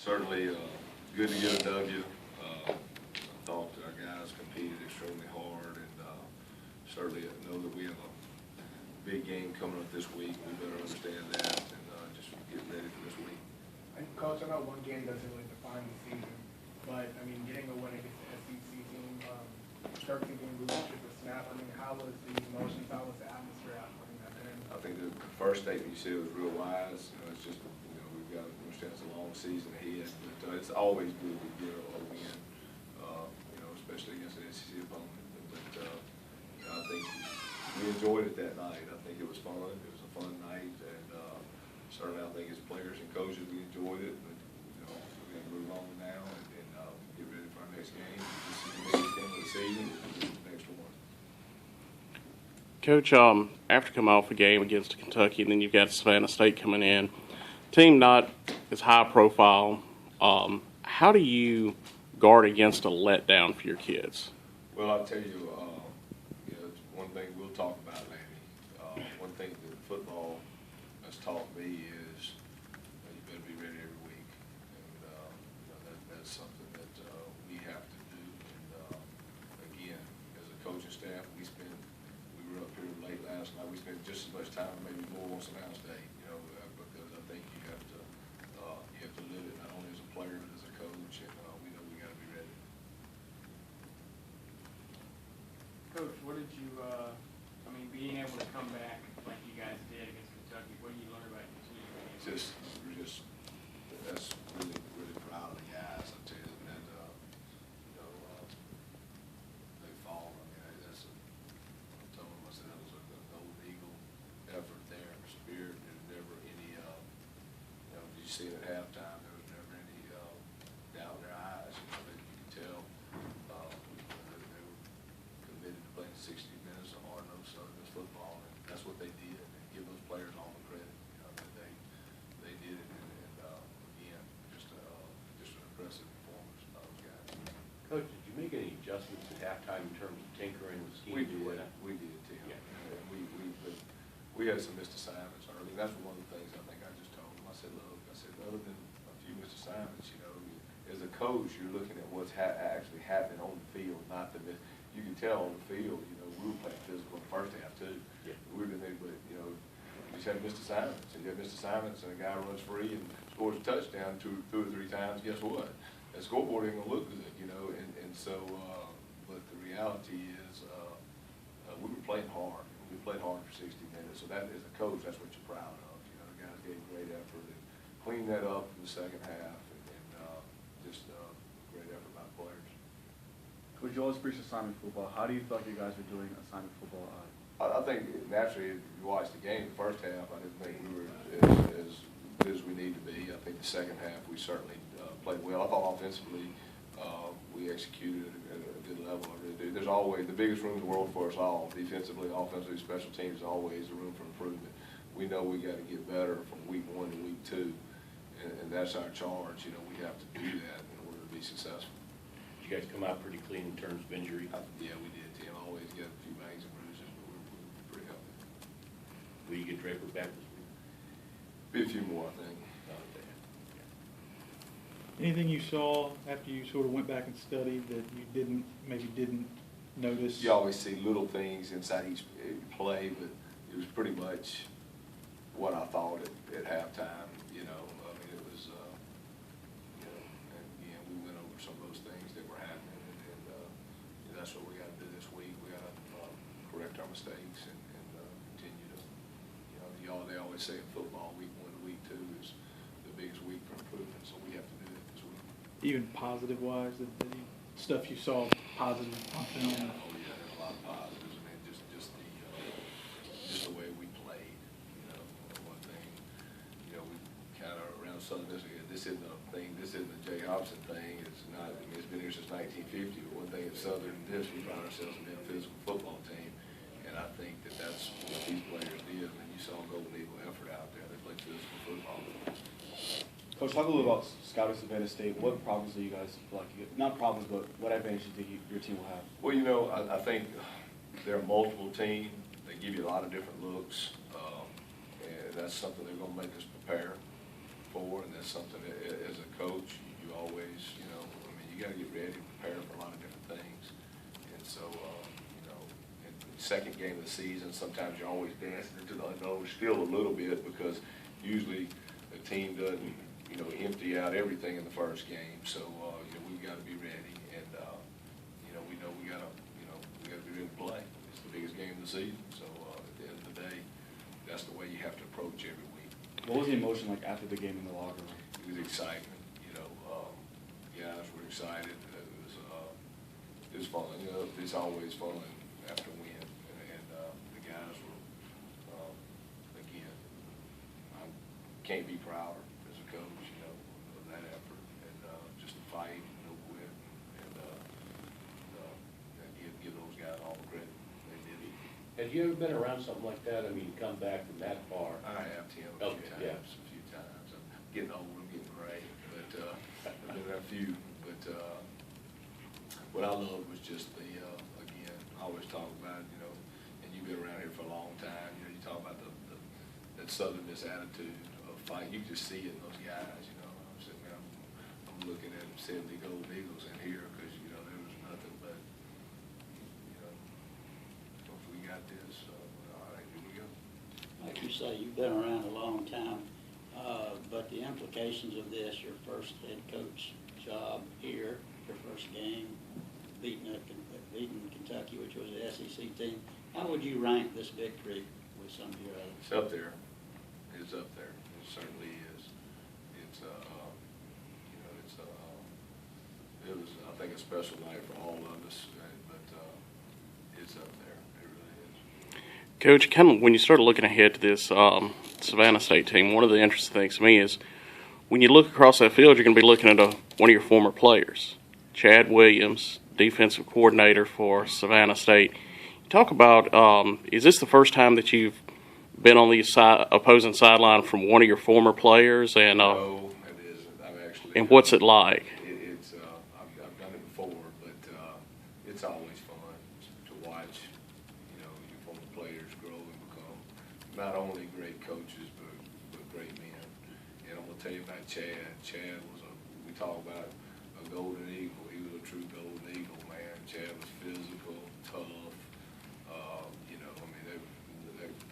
certainly good to get a W. I thought our guys competed extremely hard, and certainly know that we have a big game coming up this week. We better understand that and just get ready for this week. And Coach, I know one game doesn't really define the season, but I mean, getting a win against the SEC team, 13-game losing streak with snap. I mean, how was the emotions? How was the atmosphere after winning that game? I think the first statement you said was real wise. It's just we've got to understand it's a long season ahead, but it's always good to get a win. Especially against an SEC opponent. But I think we enjoyed it that night. I think it was fun. It was a fun night, and certainly I think as players and coaches we enjoyed it. But we're going to move on now and get ready for our next game. This is the biggest game of the season. The next one. Coach, after coming off a game against Kentucky, and then you've got Savannah State coming in, team not as high profile. How do you guard against a letdown for your kids? Well, I'll tell you, one thing we'll talk about, Lanny. One thing that football has taught me is you better be ready every week, and that's something that we have to do. And again, as a coaching staff, we were up here late last night. We spent just as much time, maybe more on Savannah State, because I think you have to live it not only as a player but as a coach, and we know we got to be ready. Coach, what did you, being able to come back like you guys did against Kentucky, what did you learn about your team? That's really, really proud of the guys. I tell you that, they fall. I told them, I said that was a golden eagle effort there, spirit. There's never any, you see it at halftime, there was never any doubt in their eyes. That you could tell they were committed to playing 60 minutes of hard-nosed Southern Miss football, and that's what they did. And give those players all the credit. That they did it, and again, just an impressive performance by those guys. Coach, did you make any adjustments at halftime in terms of tinkering with scheme? We did, Tim. Yeah. We had some missed assignments early. That's one of the things I think I just told them. I said, look, other than a few missed assignments, as a coach, you're looking at what's actually happening on the field, not the miss. You can tell on the field, we were playing physical in the first half too. Yeah. We were but you just had missed assignments. And you have missed assignments, and a guy runs free and scores a touchdown two or three times. Guess what? That scoreboard ain't gonna look good, And so, but the reality is, we were playing hard. We played hard for 60 minutes. So that, as a coach, that's what you're proud of. The guys gave great effort and cleaned that up in the second half, and just great effort by the players. Coach, you always preach assignment football. How do you feel like you guys are doing assignment football? I think naturally, if you watched the game, the first half, I didn't think we were as good as we need to be. I think the second half, we certainly played well. I thought offensively, we executed at a good level. I really do. There's always the biggest room in the world for us all. Defensively, offensively, special teams, always a room for improvement. We know we got to get better from week 1 to week 2, and that's our charge. We have to do that in order to be successful. Did you guys come out pretty clean in terms of injury? Yeah, we did, Tim. Always get a few bangs and bruises, but we're pretty healthy. Will you get Draper back this week? Be a few more, I think. Anything you saw after you sort of went back and studied that you maybe didn't notice? You always see little things inside each play, but it was pretty much what I thought at halftime. It was, and again, we went over some of those things that were happening, and that's what we got to do this week. We got to correct our mistakes and continue to, they always say in football, week 1 to week 2 is the biggest week for improvement, so we have to do that this week. Even positive-wise, the stuff you saw positive on film? Yeah, there's a lot of positives, and just the way we played. One thing, we kind of around Southern Miss. This isn't a thing. This isn't a Jay Hopson thing. It's not. It's been here since 1950. But one thing at Southern Miss, we found ourselves being a physical football team, and I think that's what these players did. You saw a golden eagle effort out there. They played physical football. Coach, talk a little about scouting Savannah State. What problems do you guys feel like you get? Not problems, but what advantages do your team will have? Well, I think they're a multiple team. They give you a lot of different looks, and that's something they're going to make us prepare for, and that's something as a coach gotta get ready and prepare for a lot of different things. And so, you know, in the second game of the season, sometimes you're always dancing into the unknown still a little bit, because usually the team doesn't, you know, empty out everything in the first game. So, you know, we've got to be ready, and, you know, we gotta, you know, we gotta be ready to play. It's the biggest game of the season, so, at the end of the day, that's the way you have to approach every week. What was the emotion like after the game in the locker room? It was excitement, you know, guys were excited. It was fun, you know, it's always fun after a win, and the guys were, again, I can't be prouder as a coach, you know, of that effort, and just the fight, no quit, and give those guys all the credit they did. Have you ever been around something like that? I mean, come back from that far? I have, Tim, Okay, yeah. a few times. I'm getting old, I'm getting gray, but I've been there a few. But what I loved was just the, again, I always talk about, you know, and you've been around here for a long time, you know, you talk about that Southernist attitude of fight. You can just see it in those guys, you know. I'm sitting there, I'm looking at 70 Golden Eagles in here, because, you know, there was nothing but, you know, if we got this, all right, here we go. Like you say, you've been around a long time, but the implications of this, your first head coach job here, your first game, beating Kentucky, which was the SEC team, how would you rank this victory with some of your others? It's up there. It's up there. It certainly is. It's, you know, it's, it was, I think, a special night for all of us, but it's up there. It really is. Coach, kind of when you started looking ahead to this Savannah State team, one of the interesting things to me is when you look across that field, you're going to be looking at one of your former players, Chad Williams, defensive coordinator for Savannah State. You talk about, is this the first time that you've been on the opposing sideline from one of your former players? And No, it isn't. I've actually. And what's it like? It's I've done it before, but it's always fun to watch, you know, your former players grow and become not only great coaches, but great men. And I'm gonna tell you about Chad. Chad was we talk about a golden eagle. He was a true golden eagle, man. Chad was physical, tough. You know, I mean,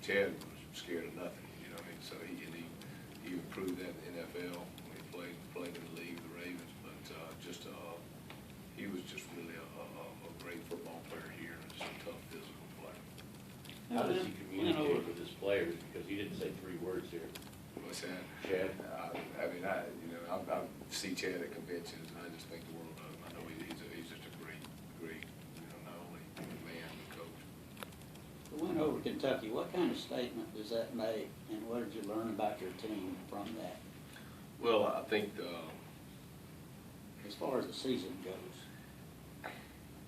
Chad was scared of nothing. You know what I mean? So he improved that in the NFL when he played in the league with the Ravens. But he was just really a great football player here, and just a tough physical player. How does he communicate with his players? Because he didn't say 3 words here. What's that? Chad? I mean, you know, I see Chad at conventions, and I just think the world of him. I know he's just a great, you know, not only man but coach. The win over Kentucky, what kind of statement does that make, and what did you learn about your team from that, Well, I think as far as the season goes?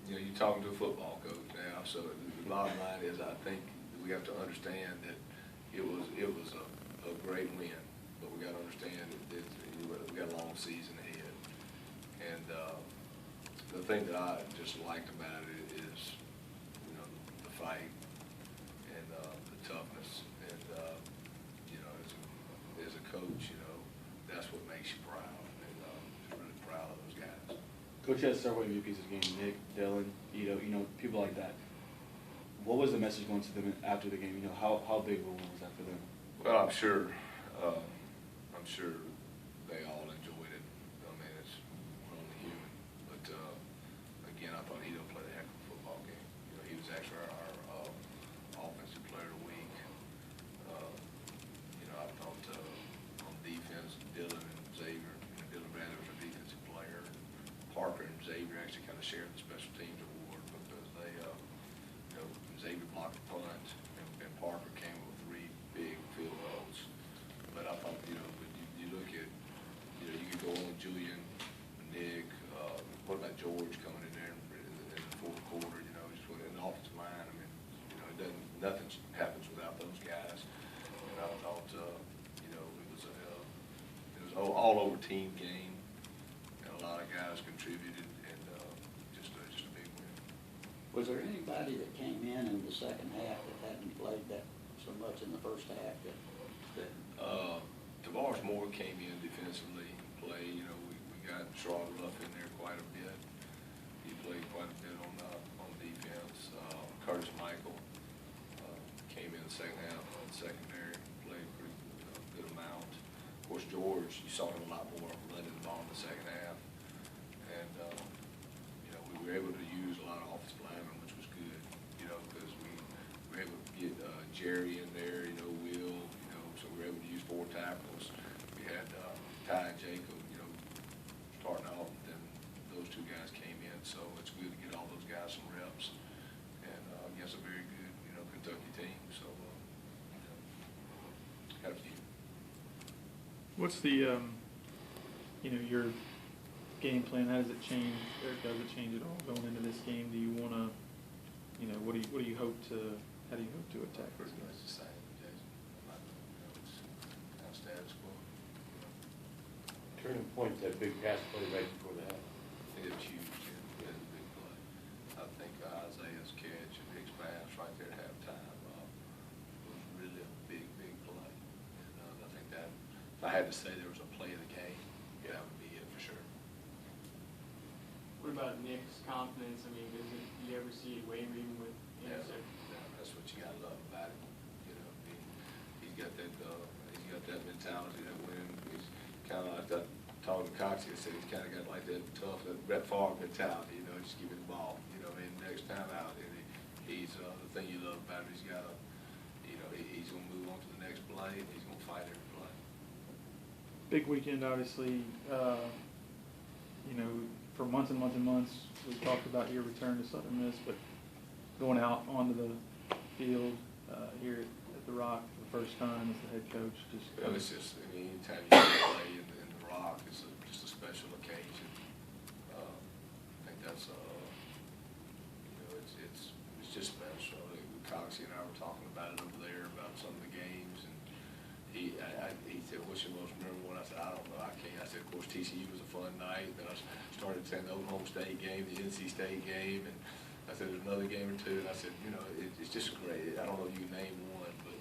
you know, you're talking to a football coach now, so the bottom line is I think we have to understand that it was a great win, but we got to understand that we got a long season ahead. And the thing that I just liked about it is, you know, the fight and the toughness. And, you know, as a coach, you know, that's what makes you proud. And just really proud of those guys. Coach has several MVPs this game, Nick, Dylan, Ito, you know, people like that. What was the message going to them after the game? You know, how big of a win was that for them? Well, I'm sure they all enjoyed it. I mean, we're only human. But again, I thought Ito played a heck of a football game. You know, he was actually our offensive player of the week. You know, I thought on defense, Dylan and Xavier. You know, Dylan Bradley was our defensive player. Parker and Xavier actually kind of shared the special teams award because they, you know, Xavier blocked the punt and Parker came with 3 big field goals. But I thought, you know, when you look at, you know, you could go on Julian, Nick, what about George coming in there in the 4th quarter, you know, just in the offensive line. I mean, you know, nothing happens without those guys. And I thought, you know, it was an all-over team game, and a lot of guys contributed, and just a big win. Was there anybody that came in the second half that hadn't played that so much in the first half that Tavares Moore came in defensively, played. You know, we got Sherrod Ruff in there quite a bit. He played quite a bit on defense. Curtis Michael came in the second half on secondary, played a pretty good amount. Of course, George, you saw him a lot more running the ball in the second half. And, you know, we were able to use a lot of offensive linemen, which was good, you know, because we were able to get Jerry in there, you know, Will, you know, so we were able to use 4 tackles. We had Ty and Jacob, you know, starting off, and then those 2 guys came in, so it's good to get all those guys some reps. And against a very good, you know, Kentucky team, so, you know, got a few. What's the, you know, your game plan? How does it change, or does it change at all going into this game? Do you want to, you know, what do you hope to, how do you hope to attack this Pretty game? much the same, Jason. You know, it's kind of status quo. You know. Turning point, that big pass play right before the half. I think it's huge, yeah, it's a big play. I think Isaiah's catch and Nick's pass right there at halftime was really a big, big play. And I think that, if I had to say there was a play of the game, yeah, that would be it for sure. What about Nick's confidence? I mean, do you ever see it waver even with him? Yeah, that's what you gotta love about him. You know, he's got that mentality, that win. He's kind of like that. Talking to Coxie, I said he's kind of got like that tough, that Brett Favre mentality. You know, just give him the ball. You know, and next time out, and he's the thing you love about him. He's got a, you know, he's gonna move on to the next play, and he's gonna fight every play. Big weekend, obviously. You know, for months and months and months, we talked about your return to Southern Miss, but going out onto the field here at the Rock for the first time as the head coach, just. Well, it's just, I mean, anytime you play in the Rock, it's just a special occasion. I think that's, you know, it's just special. Coxie and I were talking about it over there, about some of the games, and he said, what's your most memorable one? I said, I don't know, I can't. I said, of course, TCU was a fun night. Then I started saying the Oklahoma State game, the NC State game, and I said, there's another game or 2, and I said, you know, it's just great. I don't know if you can name one, but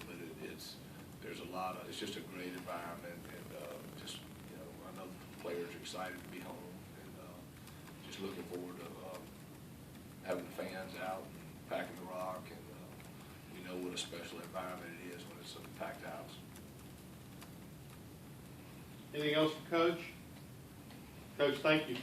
there's a lot of, it's just a great environment, and just, you know, I know the players are excited to be home, and just looking forward to having the fans out and packing the Rock, and we know what a special environment it is when it's a packed house. Anything else for Coach? Coach, thank you.